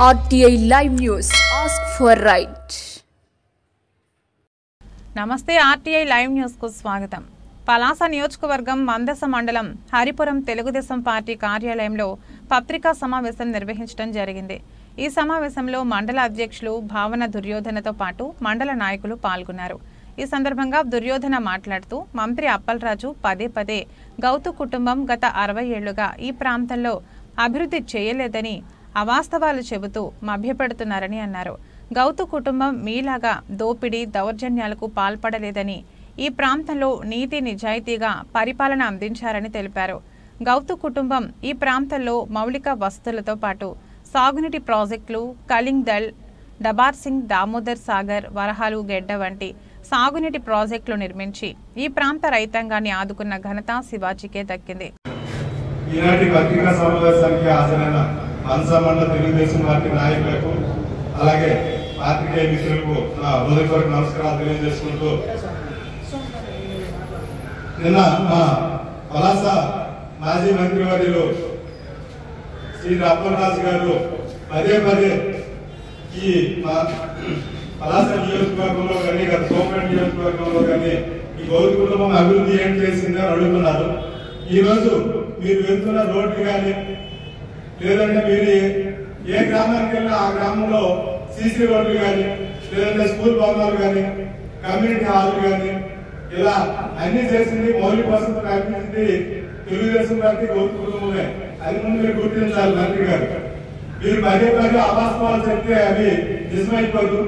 RTI Live News. Ask for right. నమస్తే RTI Live News కు స్వాగతం. పలాస నియోజకవర్గం మందస మండలం హరిపురం తెలుగుదేశం పార్టీ కార్యాలయంలో పత్రికా సమావేశం నిర్వహించడం జరిగింది. ఈ సమావేశంలో మండల అధ్యక్షులు భావన దుర్యోధనతో పాటు మండల నాయకులు పాల్గొన్నారు. ఈ సందర్భంగా దుర్యోధన మాట్లాడుతూ మంత్రి అప్పలరాజు పదే గౌతు కుటుంబం గత 60 ఏళ్లుగా ఈ ప్రాంతంలో అభివృద్ధి చేయలేదని అవాస్తవాలు చెబుతూ మభ్యపెడుతున్నారని అన్నారు. గౌతు కుటుంబం మీలాగా దోపిడీ దౌర్జన్యాలకు పాల్పడలేదని ఈ ప్రాంతంలో నీతి నిజాయితీగా పరిపాలన అందించారని తెలిపారు. గౌతు కుటుంబం ఈ ప్రాంతంలో మౌలిక వసతులతో పాటు సాగునీటి ప్రాజెక్టులు కళింగ్ దళ్, డబార్ సింగ్, దామోదర్ సాగర్, వరహాలు గెడ్డ వంటి సాగునీటి ప్రాజెక్టులు నిర్మించి ఈ ప్రాంత రైతాంగాన్ని ఆదుకున్న ఘనత శివాజీకే దక్కింది. ఈనాటి పత్రికా సమావేశానికి హాజరైన మందస తెలుగుదేశం పార్టీ నాయకులకు అలాగే పాత్రికేయ మిత్రులకు నా హృదయపూర్వక నమస్కారాలు తెలియజేసుకుంటూ, నిన్న మా పలాస మాజీ మంత్రివర్యులు శ్రీ అప్పలరాజు గారు పదే ఈ పలాస నియోజకవర్గంలో కానీ గత సోమపేట నియోజకవర్గంలో కానీ ఈ గౌతు కుటుంబం అభివృద్ధి ఏం చేసిందో అడుగుతున్నారు. ఈ రోజు మీరు వెళ్తున్న రోడ్లు కానీ లేదంటే మీరు ఏ గ్రామానికి వెళ్ళినా ఆ గ్రామంలో సీసీ రోడ్లు కానీ లేదంటే స్కూల్ భవనాలు కానీ కమ్యూనిటీ హాల్ కానీ ఇలా అన్ని చేసింది మౌలిక వసతులు కల్పించింది తెలుగుదేశం పార్టీ గౌతు కుటుంబమే. అది ముందు మీరు గుర్తించాలి మంత్రి గారు. మీరు పదే అవాస్తవాలు చెప్తే అవి నిజమైపోదు.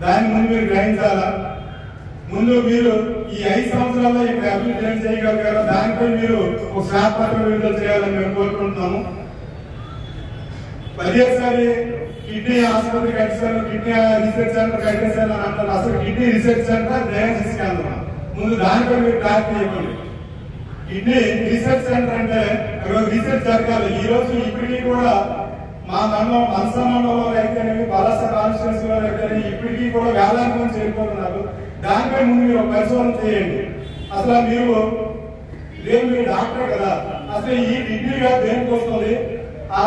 దాని ముందు మీరు గ్రహించాలా. ముందు మీరు ఈ 5 సంవత్సరాల్లో ఇక్కడ అభివృద్ధి ఏం చేయగలిగారో దానిపై మీరు ఒక శ్రాపత్రం విడుదల చేయాలని మేము కోరుకుంటున్నాము. పదేసారి కిడ్నీ ఆసుపత్రి కట్టించారు, కిడ్నీ రీసెర్చ్ సెంటర్ కట్టించారు అని అంటారు. అసలు కిడ్నీ రీసెర్చ్ సెంటర్ డయాలసిస్ కేంద్రం. ముందు దానిపై మీరు క్లారిటీ ఇవ్వండి. కిడ్నీ రీసెర్చ్ సెంటర్ అంటే రీసెర్చ్ జరగాలి. ఈ రోజు ఇప్పటికీ కూడా మా మండలం మందస మండలంలో అయితేనేమి పలాస కాన్స్టిట్యూన్సీలో అయితేనే ఇప్పటికీ కూడా వేలాది మంది చేరిపోతున్నారు. దానిపై ముందు మీరు పరిశోధన చేయండి. అసలు మీరు డాక్టర్ కదా, అసలు ఈ డిగ్రీగా దేనికి వస్తుంది,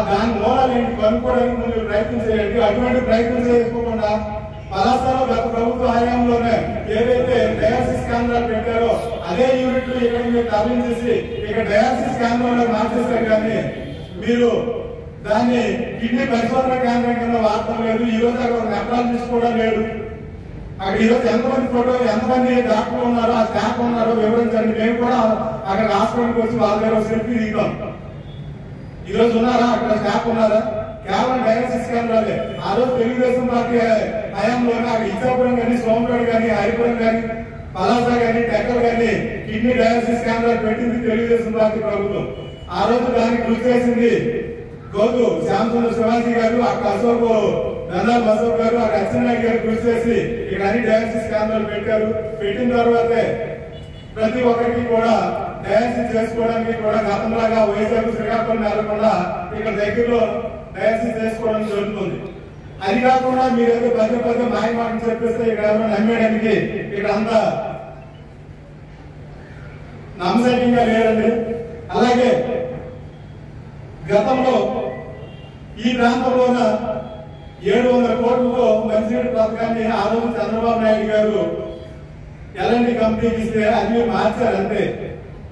దాని మూలాలు ఏంటి కనుక్కోవడానికి ముందు ప్రయత్నం చేయండి. అటువంటి ప్రయత్నం చేసుకోకుండా పలాసలో గత ప్రభుత్వ హయాంలోనే ఏదైతే డయాలసిస్ కేంద్రాలు పెట్టారో అదే యూనిట్లు ఇక్కడ మీరు తరలించేసి ఇక్కడ డయాలసిస్ కేంద్రంలో మార్చేస్తారు. కానీ మీరు దాన్ని కిడ్నీ పరిశోధన కేంద్రం కింద వాడటం లేదు. ఈ రోజు అక్కడ నెఫ్రాలజిస్ట్ కూడా లేడు. అక్కడ ఈరోజు ఎంతమంది డాక్టర్లు ఉన్నారో ఆ స్టాఫ్ ఉన్నారో వివరించండి. మేము కూడా అక్కడ హాస్పిటల్కి వచ్చి వాళ్ళ దగ్గర సెల్ఫీ దిగుతాం. ఈ రోజు ఉన్నారా అక్కడ స్టాఫ్ ఉన్నారా? కేవలం డయాలసిస్ కేంద్రాలే. ఆ రోజు తెలుగుదేశం పార్టీ హయాంలోనే అక్కడ ఇచ్చాపురం కానీ సోమపేట కానీ హరిపురం కానీ పలాస కానీ టెక్కర్ కానీ కిడ్నీ డయాలసిస్ కేంద్రాలు పెట్టింది తెలుగుదేశం పార్టీ ప్రభుత్వం. ఆ రోజు దానికి కృషి చేసింది గౌతు శ్యామసుందర్ శివాజీ గారు, అక్కడ అశోక్ నందాల్ అశోక్ గారు, అక్కడ అచ్చెన్నాయుడు గారు కృషి చేసి ఇక్కడ అన్ని డయాలసిస్ కేంద్రాలు పెట్టారు. పెట్టిన తర్వాతే ప్రతి ఒక్కరికి కూడా డయాలసిస్ చేసుకోవడానికి కూడా గతంలాగా వైజాగ్ శ్రీకాకుళం వెళ్లకుండా ఇక్కడ దగ్గరలో డయాలసిస్ చేసుకోవడం జరుగుతుంది. అది కాకుండా మీరైతే పదే మాయ మాటలు చెప్పేస్తే ఇక్కడ ఎవరైనా నమ్మేయడానికి ఇక్కడ అంతా నమ్మశక్యంగా లేదండి. అలాగే గతంలో ఈ ప్రాంతంలోన 700 కోట్లతో మంచినీటి పథకాన్ని ఆ రోజు చంద్రబాబు నాయుడు గారు ఎల్ఎన్టీ కంపెనీకి ఇస్తే అది మార్చారు అంతే.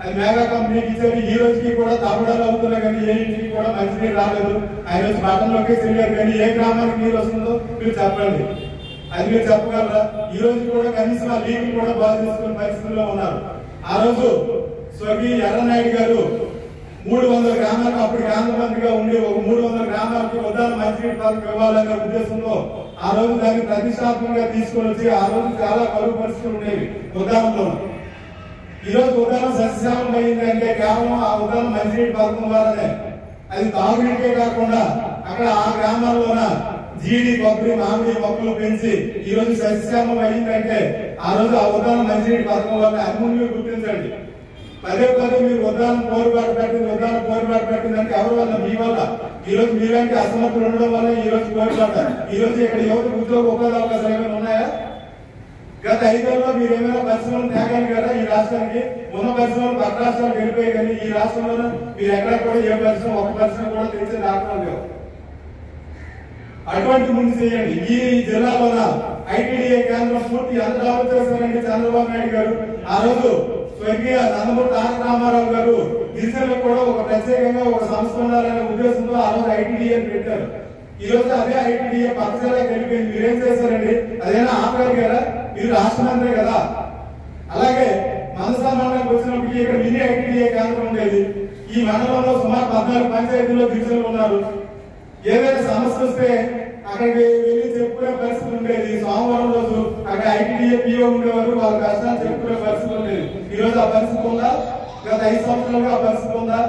అది మెగా కంపెనీకి ఇచ్చారు. ఈ రోజుకి కూడా తమిళనాడు అవుతున్నా కానీ ఏ ఇంటికి కూడా మంచినీరు రాలేదు. ఆయన రోజు బటన్లోకి వెళ్ళారు. కానీ ఏ గ్రామానికి నీరు వస్తుందో మీరు చెప్పండి. అది మీరు చెప్పగలరా? ఈ రోజు కూడా కనీసం ఆ లీకులు కూడా బాగు చేసుకునే పరిస్థితుల్లో ఉన్నారు. ఆ రోజు స్వర్గీయ ఎర్రనాయుడు గారు 300 గ్రామాలకు అప్పుడు కేంద్ర మంత్రిగా ఉండి ఒక 300 గ్రామాలకు ఉదాహరణ మంచినీటి పథకం ఇవ్వాలనే ఉద్దేశంలో ఆ రోజు దాన్ని ప్రతిష్టాత్మకంగా తీసుకొని వచ్చి ఆ రోజు చాలా కరువు పరిస్థితులు ఉండేవి ఉదాహరణలో. ఈ రోజు ఉదాహరణ సస్యశ్యామం అయిందంటే కేవలం ఆ ఉదాహరణ మంచినీటి పథకం ద్వారానే. అది తాగునీటికే కాకుండా అక్కడ ఆ గ్రామాల్లోన జీడి, కొబ్బరి, మామిడి మొక్కలు పెంచి ఈ రోజు సస్యశ్యామం అయిందంటే ఆ రోజు ఆ ఉదాహరణ మంచినీటి పథకం వల్ల అది ముందు గుర్తించండి. పదే మీరు ఉదాహరణ పోరుబాటు పెట్టిందంటే ఎవరి వల్ల? మీ వల్ల. ఈ రోజు మీలాంటి అసమర్థులు ఉండడం వల్ల ఈ రోజు పోరుబాట. ఈ రోజు ఇక్కడ యువతకు ఉద్యోగ ఉపాధి అవకాశాలు ఏమైనా ఉన్నాయా? గత 5 ఏళ్లలో మీరు ఏమైనా పరిశ్రమలు తేగాలి కదా ఈ రాష్ట్రానికి? ఉన్న పరిశ్రమలు పక్క రాష్ట్రాలకు వెళ్ళిపోయి కానీ ఈ రాష్ట్రంలో మీరు ఎక్కడ కూడా ఏ పరిశ్రమ ఒక పరిశ్రమ కూడా తెచ్చే దాఖలు లేవు. అటువంటి ముందు చేయండి. ఈ జిల్లాలో ఐటీడీఏ కేంద్రం పూర్తి ఎంత డెవలప్ చేశారండి చంద్రబాబు నాయుడు గారు. ఆ రోజు స్వర్గీయ నందమూరి తారక రామారావు గారు గిరిజనులకు కూడా ఒక ప్రత్యేకంగా ఒక సంస్థ ఉండాలనే ఉద్దేశంతో ఆ రోజు ఐటీడీఏ పెట్టారు. ఈ రోజు అదే ఐటీడీఏ పక్క జిల్లాకి వెళ్ళిపోయింది. మీరేం చేశారండి? అదేనా ఆపగలిగారా? మీరు రాష్ట్ర మంత్రి కదా. అలాగే మందస మండలానికి వచ్చినప్పటికీ ఇక్కడ మినీ ఐటీడీఏ కేంద్రం ఉండేది. ఈ మండలంలో సుమారు 14 పంచాయతీల్లో గిరిజనులు ఉన్నారు. ఏదైనా సమస్య వస్తే అక్కడికి వెళ్ళి చెప్పుకునే పరిస్థితి ఉండేది. సోమవారం రోజు అక్కడ ఐటీడీఏ పిఓ ఉండేవారు, వాళ్ళ కష్టాలు చెప్పుకునే పరిస్థితి ఉండేది. ఈ రోజు ఆ పరిస్థితి ఉందా? గత 5 సంవత్సరాలుగా ఆ పరిస్థితి ఉందా?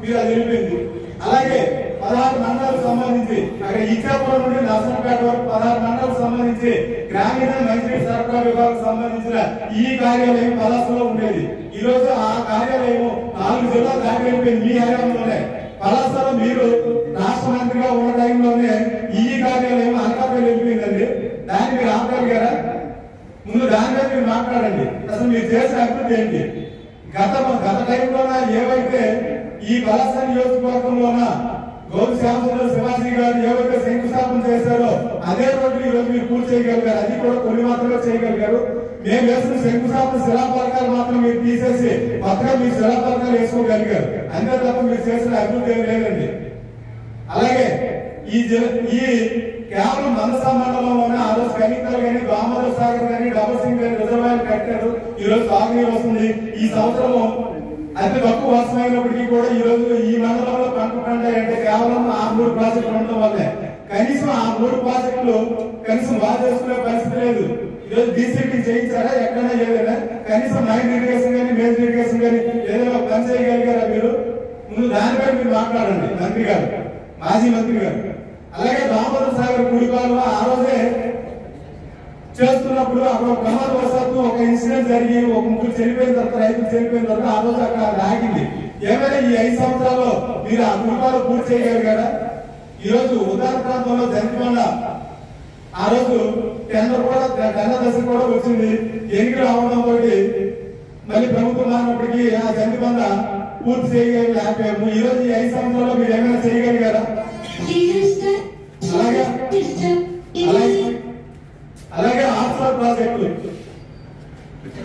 మీరు అది వెళ్ళిపోయింది. అలాగే 16 మండలాలకు సంబంధించి అక్కడ ఇచ్చాపురం నుండి నర్సంపేట వరకు 16 మండలాలకు సంబంధించి గ్రామీణ మంచినీటి సరఫరా విభాగం సంబంధించిన ఈ కార్యాలయం పలాసలో ఉండేది. ఈ రోజు ఆ కార్యాలయం 4 జిల్లాలు దాటి వెళ్ళిపోయింది. మీ హయాంలోనే పలాసలో మీరు రాష్ట్ర మంత్రిగా ఉన్న టైంలోనే ఈ కార్యాలయం అనకాపల్లి వెళ్ళిపోయిందండి. దాన్ని మీరు ఆపగలిగారా? ముందు దాని మీద మీరు మాట్లాడండి. అసలు మీరు చేసిన అభివృద్ధి ఏంటి? గత టైంలోన ఏవైతే ఈ పలాస నియోజకవర్గంలోన గౌరవ శ్యామసుందర శివాజీ గారు ఏవైతే శంకుస్థాపన చేశారో అదే రోడ్లు ఈ రోజు మీరు పూర్తి చేయగలిగారు. అది కూడా కొన్ని మాత్రమే చేయగలిగారు. మేము వేసిన శంకుస్థాపన శిలాఫలకాలు మాత్రం మీరు తీసేసి కొత్తగా మీరు శిలాఫలకాలు వేసుకోగలిగారు. అంతే తప్ప మీరు చేసిన అభివృద్ధి ఏం లేదండి. అలాగే ఈ కేవలం మందస మండలంలోనే ఆ రోజు కనికలు కానీ దామోదర్ సాగర్ కానీ డబల్ సింగ్ కానీ రిజర్వాయర్ కట్టారు. ఈ రోజు తాగునీరు వస్తుంది. ఈ సంవత్సరం అతి తక్కువ వర్షం అయినప్పటికీ కూడా ఈ రోజు ఈ మండలంలో పంట పండాయంటే కేవలం ఆ 3 ప్రాజెక్టులు ఉండడం వల్లే. కనీసం ఆ 3 ప్రాజెక్టులు కనీసం బాగా చేసుకునే పరిస్థితి లేదు. ఈ రోజు డీసీటీ చేయించారా? ఎక్కడైనా ఏదైనా కనీసం మైండ్ ఇరిగేషన్ కానీ మేజర్ ఇరిగేషన్ కానీ ఏదైనా పని చేయగలిగారా మీరు? ముందు దానిపై మీరు మాట్లాడండి మంత్రి గారు, మాజీ మంత్రి గారు. అలాగే దామోదర్ సాగర్ కుడి కాలువ ఆ రోజే చేస్తున్నప్పుడు అక్కడ ప్రమాదవశాత్తు ఒక ఇన్సిడెంట్ జరిగి ఒక ముగ్గురు చనిపోయిన తర్వాత, రైతులు చనిపోయిన తర్వాత ఆ రోజు అక్కడ ఆగింది. ఏమైనా ఈ 5 సంవత్సరాల్లో మీరు ఆ కుటుంబాలు పూర్తి చేయగలిగారా? ఈ రోజు ఉత్తర ప్రాంతంలో జంతిమండ ఆ రోజు టెండర్ దశ కూడా వచ్చింది. ఎన్నికలు రావడంతో మళ్ళీ ప్రభుత్వం మారినప్పటికీ ఆ జంతిమండ పూర్తి చేయగలిగాము. ఈ రోజు ఈ 5 సంవత్సరాల్లో మీరు ఏమైనా చేయగలిగారా? అలాగే ఆఫ్సర్ ప్రాజెక్టు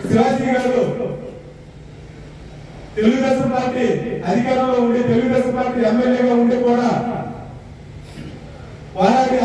శివాజీ గారు తెలుగుదేశం పార్టీ అధికారంలో ఉండి తెలుగుదేశం పార్టీ ఎమ్మెల్యేగా ఉండి కూడా వారానికి